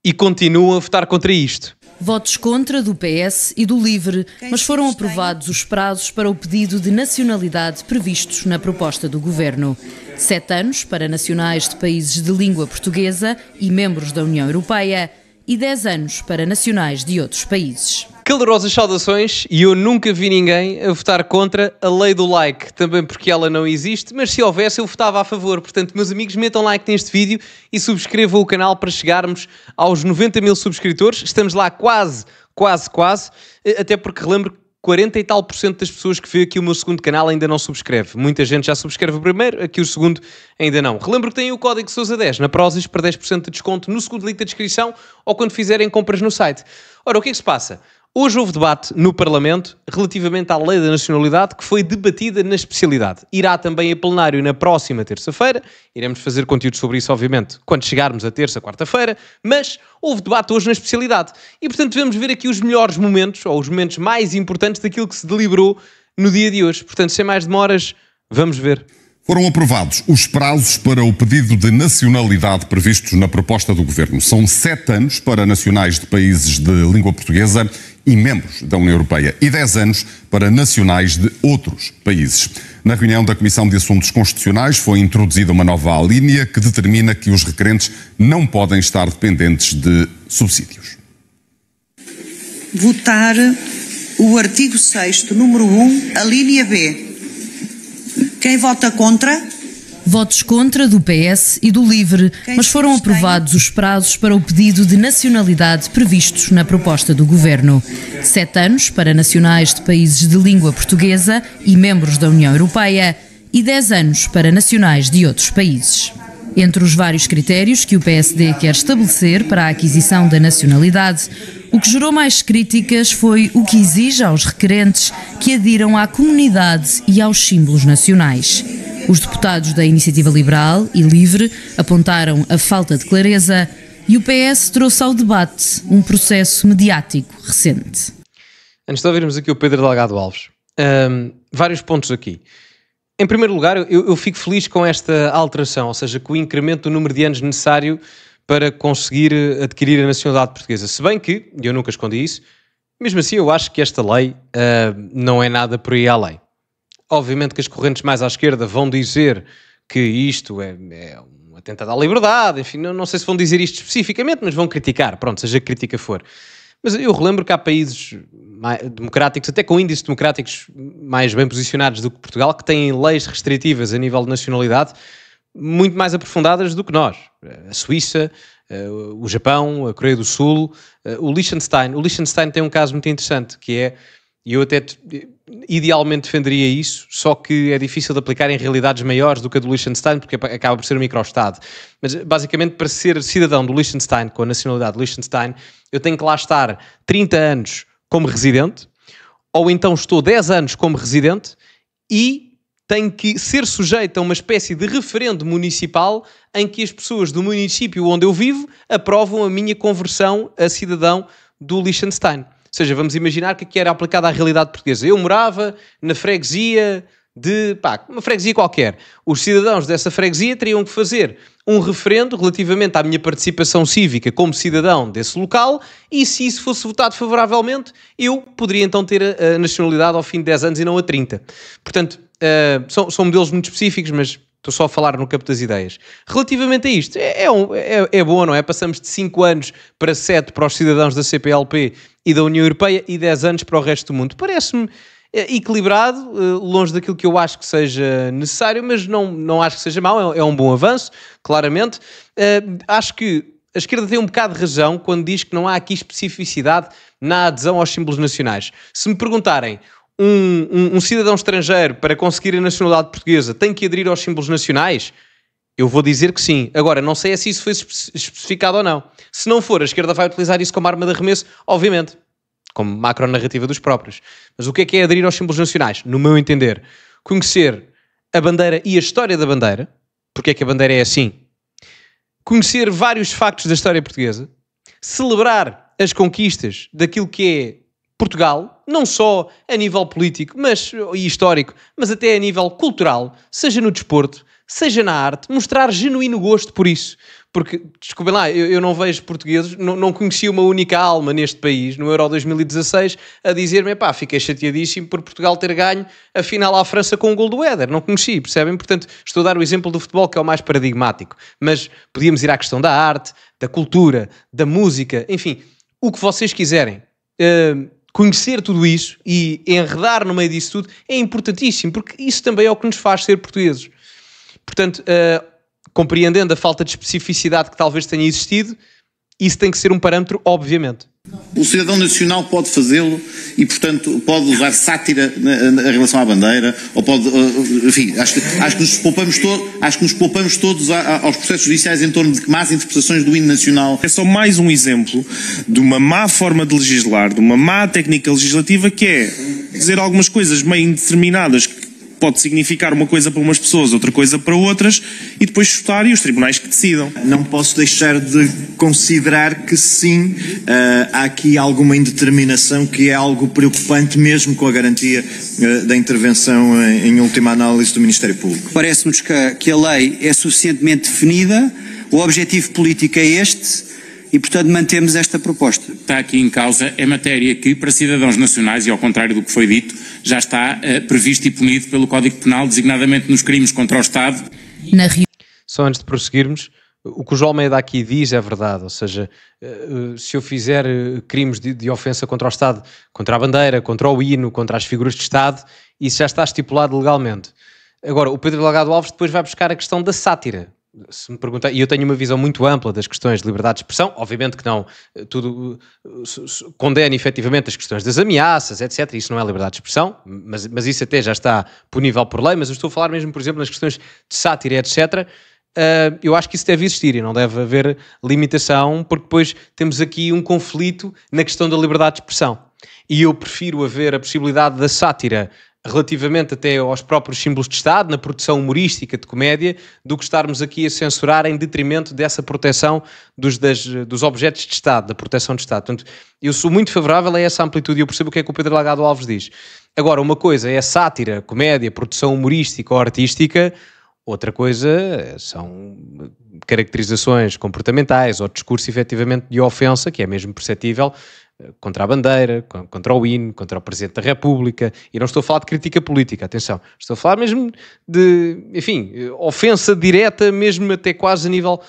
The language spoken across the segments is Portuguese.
E continuam a votar contra isto. Votos contra do PS e do LIVRE, mas foram aprovados os prazos para o pedido de nacionalidade previstos na proposta do Governo. 7 anos para nacionais de países de língua portuguesa e membros da União Europeia e 10 anos para nacionais de outros países. Calorosas saudações, e eu nunca vi ninguém a votar contra a lei do like, também porque ela não existe, mas se houvesse eu votava a favor. Portanto, meus amigos, metam like neste vídeo e subscrevam o canal para chegarmos aos 90 mil subscritores. Estamos lá quase, até porque relembro que 40 e tal % das pessoas que vê aqui o meu segundo canal ainda não subscreve. Muita gente já subscreve o primeiro, aqui o segundo ainda não. Relembro que têm o código Sousa10 na Prozis para 10% de desconto no segundo link da descrição ou quando fizerem compras no site. Ora, o que é que se passa? Hoje houve debate no Parlamento relativamente à lei da nacionalidade que foi debatida na especialidade. Irá também a plenário na próxima terça-feira. Iremos fazer conteúdo sobre isso, obviamente, quando chegarmos a terça, quarta-feira. Mas houve debate hoje na especialidade. E, portanto, devemos ver aqui os melhores momentos, ou os momentos mais importantes daquilo que se deliberou no dia de hoje. Portanto, sem mais demoras, vamos ver. Foram aprovados os prazos para o pedido de nacionalidade previstos na proposta do Governo. São 7 anos para nacionais de países de língua portuguesa e membros da União Europeia e 10 anos para nacionais de outros países. Na reunião da Comissão de Assuntos Constitucionais foi introduzida uma nova alínea que determina que os requerentes não podem estar dependentes de subsídios. Votar o artigo 6º, número 1, a linha B. Quem vota contra? Votos contra do PS e do LIVRE, mas foram aprovados os prazos para o pedido de nacionalidade previstos na proposta do Governo. 7 anos para nacionais de países de língua portuguesa e membros da União Europeia e 10 anos para nacionais de outros países. Entre os vários critérios que o PSD quer estabelecer para a aquisição da nacionalidade, o que gerou mais críticas foi o que exige aos requerentes que adiram à comunidade e aos símbolos nacionais. Os deputados da Iniciativa Liberal e Livre apontaram a falta de clareza e o PS trouxe ao debate um processo mediático recente. Antes de ouvirmos aqui o Pedro Delgado Alves, vários pontos aqui. Em primeiro lugar, eu fico feliz com esta alteração, ou seja, com o incremento do número de anos necessário para conseguir adquirir a nacionalidade portuguesa. Se bem que, e eu nunca escondi isso, mesmo assim eu acho que esta lei não é nada por aí além. Obviamente que as correntes mais à esquerda vão dizer que isto é um atentado à liberdade, enfim, não sei se vão dizer isto especificamente, mas vão criticar, pronto, seja que crítica for. Mas eu relembro que há países democráticos, até com índices democráticos mais bem posicionados do que Portugal, que têm leis restritivas a nível de nacionalidade muito mais aprofundadas do que nós. A Suíça, o Japão, a Coreia do Sul, o Liechtenstein. O Liechtenstein tem um caso muito interessante, que é, e eu até idealmente defenderia isso, só que é difícil de aplicar em realidades maiores do que a do Liechtenstein, porque acaba por ser um micro-estado. Mas, basicamente, para ser cidadão do Liechtenstein, com a nacionalidade do Liechtenstein, eu tenho que lá estar 30 anos como residente, ou então estou 10 anos como residente, e tenho que ser sujeito a uma espécie de referendo municipal em que as pessoas do município onde eu vivo aprovam a minha conversão a cidadão do Liechtenstein. Ou seja, vamos imaginar que aqui era aplicada à realidade portuguesa. Eu morava na freguesia de, uma freguesia qualquer. Os cidadãos dessa freguesia teriam que fazer um referendo relativamente à minha participação cívica como cidadão desse local, e se isso fosse votado favoravelmente, eu poderia então ter a nacionalidade ao fim de 10 anos e não a 30. Portanto, são modelos muito específicos, mas estou só a falar no campo das ideias. Relativamente a isto, é bom, não é? Passamos de 5 anos para 7 para os cidadãos da CPLP e da União Europeia e 10 anos para o resto do mundo. Parece-me equilibrado, longe daquilo que eu acho que seja necessário, mas não acho que seja mau, é um bom avanço, claramente. Acho que a esquerda tem um bocado de razão quando diz que não há aqui especificidade na adesão aos símbolos nacionais. Se me perguntarem, um cidadão estrangeiro para conseguir a nacionalidade portuguesa tem que aderir aos símbolos nacionais? Eu vou dizer que sim. Agora, não sei se isso foi especificado ou não. Se não for, a esquerda vai utilizar isso como arma de arremesso, obviamente, como macronarrativa dos próprios. Mas o que é aderir aos símbolos nacionais? No meu entender, conhecer a bandeira e a história da bandeira, porque é que a bandeira é assim, conhecer vários factos da história portuguesa, celebrar as conquistas daquilo que é Portugal, não só a nível político e histórico, mas até a nível cultural, seja no desporto, seja na arte, mostrar genuíno gosto por isso. Porque, desculpem lá, eu não vejo portugueses, não conheci uma única alma neste país, no Euro 2016, a dizer-me, pá, fiquei chateadíssimo por Portugal ter ganho a final à França com um gol do Éder. Não conheci, percebem? Portanto, estou a dar o exemplo do futebol, que é o mais paradigmático. Mas podíamos ir à questão da arte, da cultura, da música, enfim, o que vocês quiserem. Conhecer tudo isso e enredar no meio disso tudo é importantíssimo, porque isso também é o que nos faz ser portugueses. Portanto, compreendendo a falta de especificidade que talvez tenha existido, isso tem que ser um parâmetro, obviamente. O cidadão nacional pode fazê-lo e, portanto, pode usar sátira em relação à bandeira, ou pode, enfim, acho que nos poupamos todos aos processos judiciais em torno de más interpretações do hino nacional. É só mais um exemplo de uma má forma de legislar, de uma má técnica legislativa, que é dizer algumas coisas meio indeterminadas, que pode significar uma coisa para umas pessoas, outra coisa para outras, e depois chutar e os tribunais que decidam. Não posso deixar de considerar que sim, há aqui alguma indeterminação que é algo preocupante, mesmo com a garantia da intervenção em última análise do Ministério Público. Parece-nos que a lei é suficientemente definida, o objetivo político é este, e, portanto, mantemos esta proposta. Está aqui em causa é matéria que, para cidadãos nacionais, e ao contrário do que foi dito, já está previsto e punido pelo Código Penal, designadamente nos crimes contra o Estado. Só antes de prosseguirmos, o que o João Almeida aqui diz é verdade, ou seja, se eu fizer crimes de ofensa contra o Estado, contra a bandeira, contra o hino, contra as figuras de Estado, isso já está estipulado legalmente. Agora, o Pedro Delgado Alves depois vai buscar a questão da sátira. Se me perguntar, e eu tenho uma visão muito ampla das questões de liberdade de expressão, obviamente que não tudo condena efetivamente as questões das ameaças, etc. Isso não é liberdade de expressão, mas isso até já está punível por lei. Mas eu estou a falar mesmo, por exemplo, nas questões de sátira, etc. Eu acho que isso deve existir e não deve haver limitação, porque depois temos aqui um conflito na questão da liberdade de expressão. E eu prefiro haver a possibilidade da sátira relativamente até aos próprios símbolos de Estado, na produção humorística de comédia, do que estarmos aqui a censurar em detrimento dessa proteção dos objetos de Estado, da proteção de Estado. Portanto, eu sou muito favorável a essa amplitude e eu percebo o que é que o Pedro Delgado Alves diz. Agora, uma coisa é sátira, comédia, produção humorística ou artística, outra coisa são caracterizações comportamentais ou discurso efetivamente de ofensa, que é mesmo perceptível, contra a bandeira, contra o hino, contra o Presidente da República, e não estou a falar de crítica política, atenção, estou a falar mesmo de, enfim, ofensa direta, mesmo até quase a nível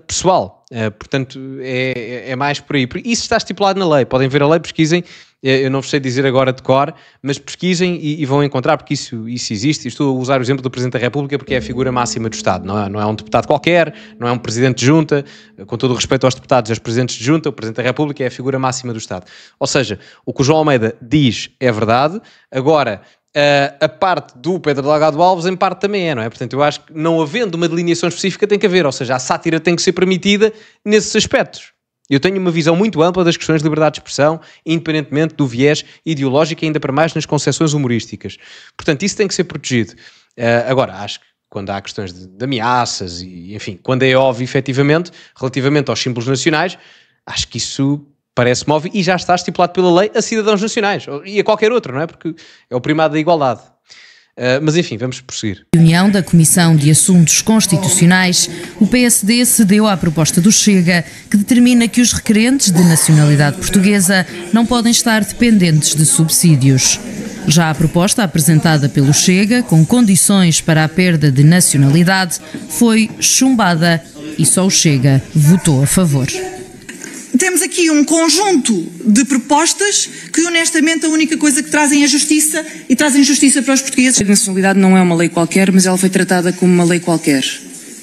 pessoal. Portanto, é mais por aí. Isso está estipulado na lei, podem ver a lei, pesquisem, eu não vos sei dizer agora de cor, mas pesquisem e vão encontrar, porque isso existe. Estou a usar o exemplo do Presidente da República porque é a figura máxima do Estado, não é um deputado qualquer, não é um Presidente de Junta, com todo o respeito aos deputados e aos Presidentes de Junta, o Presidente da República é a figura máxima do Estado. Ou seja, o que o João Almeida diz é verdade, agora a parte do Pedro Delgado Alves em parte também é, não é? Portanto, eu acho que não havendo uma delineação específica tem que haver, ou seja, a sátira tem que ser permitida nesses aspectos. Eu tenho uma visão muito ampla das questões de liberdade de expressão, independentemente do viés ideológico, ainda para mais nas concepções humorísticas. Portanto, isso tem que ser protegido. Agora, acho que quando há questões de ameaças e, enfim, quando é óbvio, efetivamente, relativamente aos símbolos nacionais, acho que isso parece-me óbvio e já está estipulado pela lei a cidadãos nacionais e a qualquer outro, não é? Porque é o primado da igualdade. Mas enfim, vamos prosseguir. Na reunião da Comissão de Assuntos Constitucionais, o PSD cedeu à proposta do Chega, que determina que os requerentes de nacionalidade portuguesa não podem estar dependentes de subsídios. Já a proposta apresentada pelo Chega, com condições para a perda de nacionalidade, foi chumbada e só o Chega votou a favor. Temos aqui um conjunto de propostas que, honestamente, a única coisa que trazem é justiça e trazem justiça para os portugueses. A nacionalidade não é uma lei qualquer, mas ela foi tratada como uma lei qualquer,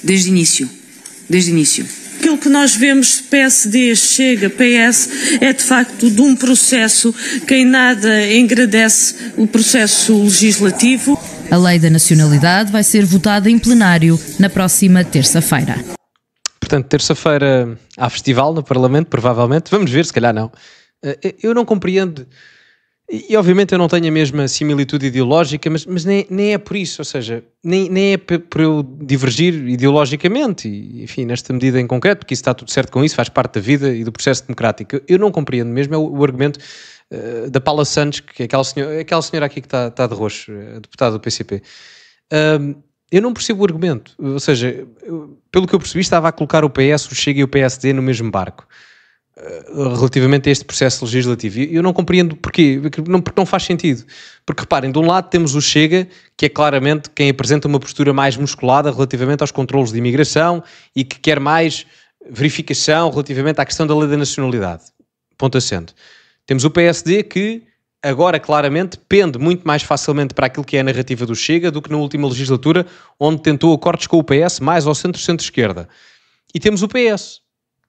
desde o início. Desde o início. Aquilo que nós vemos PSD, Chega, PS, é de facto de um processo que em nada engrandece o processo legislativo. A lei da nacionalidade vai ser votada em plenário na próxima terça-feira. Portanto, terça-feira há festival no Parlamento, provavelmente. Vamos ver, se calhar não. Eu não compreendo, e obviamente eu não tenho a mesma similitude ideológica, mas nem é por isso, ou seja, nem é por eu divergir ideologicamente, e, enfim, nesta medida em concreto, porque isso está tudo certo com isso, faz parte da vida e do processo democrático. Eu não compreendo mesmo, é o argumento da Paula Santos, que é aquela senhora aqui que está de roxo, a deputada do PCP. eu não percebo o argumento. Ou seja, pelo que eu percebi, estava a colocar o PS, o Chega e o PSD no mesmo barco relativamente a este processo legislativo. E eu não compreendo porquê, porque não faz sentido. Porque reparem, de um lado temos o Chega, que é claramente quem apresenta uma postura mais musculada relativamente aos controlos de imigração e que quer mais verificação relativamente à questão da lei da nacionalidade. Ponto assente. Temos o PSD que agora claramente pende muito mais facilmente para aquilo que é a narrativa do Chega do que na última legislatura, onde tentou acordos com o PS mais ao centro-centro-esquerda. E temos o PS,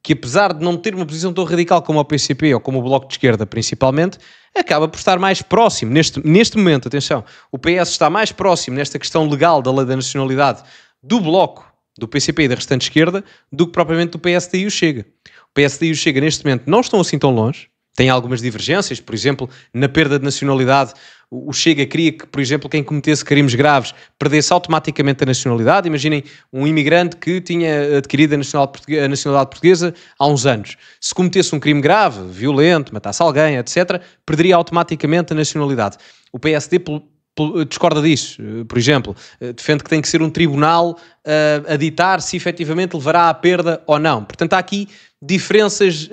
que apesar de não ter uma posição tão radical como o PCP ou como o Bloco de Esquerda principalmente, acaba por estar mais próximo, neste momento, atenção, o PS está mais próximo nesta questão legal da lei da nacionalidade do Bloco, do PCP e da restante esquerda, do que propriamente do PSD e o Chega. O PSD e o Chega neste momento não estão assim tão longe, têm algumas divergências, por exemplo, na perda de nacionalidade, o Chega queria que, por exemplo, quem cometesse crimes graves perdesse automaticamente a nacionalidade. Imaginem um imigrante que tinha adquirido a nacionalidade portuguesa há uns anos. Se cometesse um crime grave, violento, matasse alguém, etc., perderia automaticamente a nacionalidade. O PSD discorda disso, por exemplo, defende que tem que ser um tribunal a ditar se efetivamente levará à perda ou não. Portanto, há aqui diferenças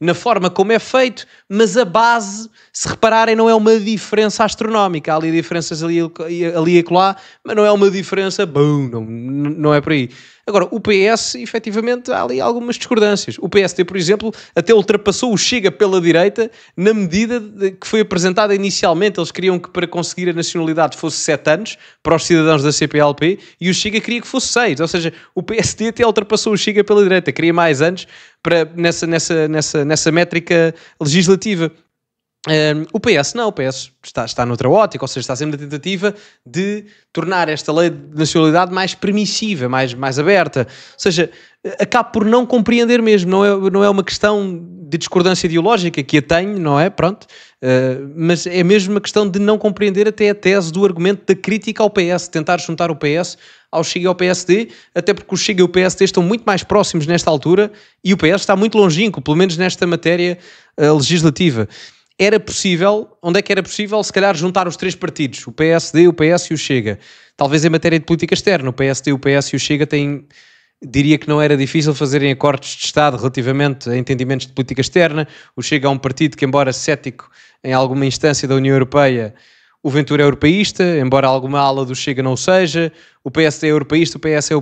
na forma como é feito, mas a base, se repararem, não é uma diferença astronómica. Há ali diferenças ali e acolá, mas não é uma diferença, não é por aí. Agora, o PS, efetivamente, há ali algumas discordâncias. O PSD, por exemplo, até ultrapassou o Chega pela direita na medida que foi apresentada inicialmente. Eles queriam que para conseguir a nacionalidade fosse 7 anos para os cidadãos da CPLP e o Chega queria que fosse 6. Ou seja, o PSD até ultrapassou o Chega pela direita. Queria mais anos nessa métrica legislativa. O PS não, o PS está noutra ótica, ou seja, está sempre na tentativa de tornar esta lei de nacionalidade mais permissiva, mais aberta. Ou seja, acaba por não compreender mesmo, não é uma questão de discordância ideológica, que a tenho, não é? Pronto. Mas é mesmo uma questão de não compreender até a tese do argumento da crítica ao PS, tentar juntar o PS ao Chega e ao PSD, até porque o Chega e o PSD estão muito mais próximos nesta altura e o PS está muito longínquo, pelo menos nesta matéria legislativa. Era possível, onde é que era possível, se calhar juntar os 3 partidos, o PSD, o PS e o Chega. Talvez em matéria de política externa, o PSD, o PS e o Chega têm, diria que não era difícil fazerem acordos de Estado relativamente a entendimentos de política externa. O Chega é um partido que, embora cético em alguma instância da União Europeia, o Ventura é europeísta, embora alguma ala do Chega não o seja. O PSD é europeísta, o PS é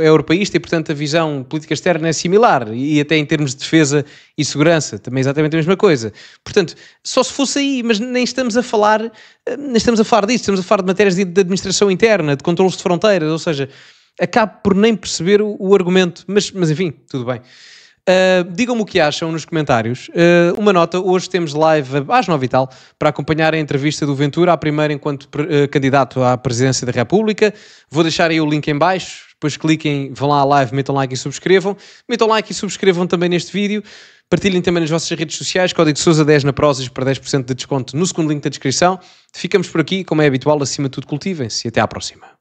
europeísta e, portanto, a visão política externa é similar. E até em termos de defesa e segurança, também é exatamente a mesma coisa. Portanto, só se fosse aí, mas nem estamos a falar disso. Estamos a falar de matérias de administração interna, de controlos de fronteiras, ou seja, acabo por nem perceber o argumento. Mas enfim, tudo bem. Digam-me o que acham nos comentários. Uma nota, hoje temos live às 9 e tal para acompanhar a entrevista do Ventura, a primeira enquanto candidato à presidência da República. Vou deixar aí o link em baixo, depois cliquem, vão lá à live, metam like e subscrevam. Metam like e subscrevam também neste vídeo. Partilhem também nas vossas redes sociais, código Sousa10 na Prozis para 10% de desconto no segundo link da descrição. Ficamos por aqui, como é habitual, acima de tudo cultivem-se e até à próxima.